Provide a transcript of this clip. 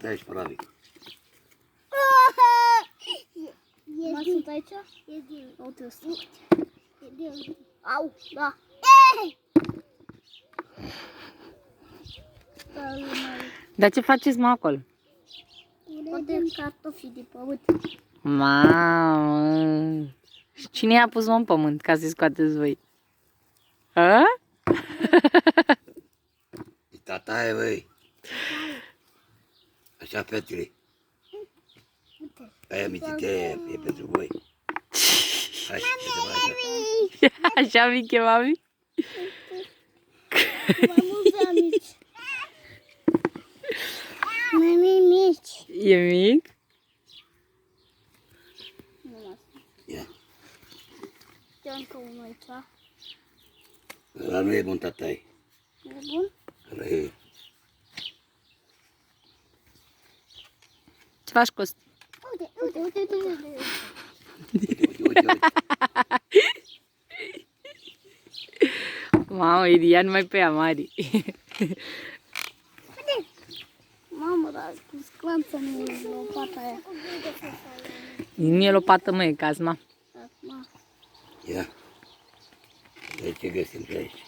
Uite aici, Paravi. Mai sunt aici? Uite ăsta. Au, da. Dar ce faceți, mă, acolo? Punem cartofi de pământ. Mamă! Și cine i-a pus, mă, în pământ ca să-i scoateți voi? A? E tataie, băi. Așa, fetele. Aia mitite e pentru voi. Hai, ce se face? Așa mi chemami? Mai mulți amici. Mai mici. E mic? Ia. Ce încă unul aici. Ăla nu e bun, tataie. E bun? Ăla e... Ce faci, Cost? Uite. Uite. Mamă, Iria numai pe ea mari. Mamă, dar cu sclanță nu e lopata aia. Nu e lopată, mă, e casma. Acum. Ia. Uite ce găsim pe aici.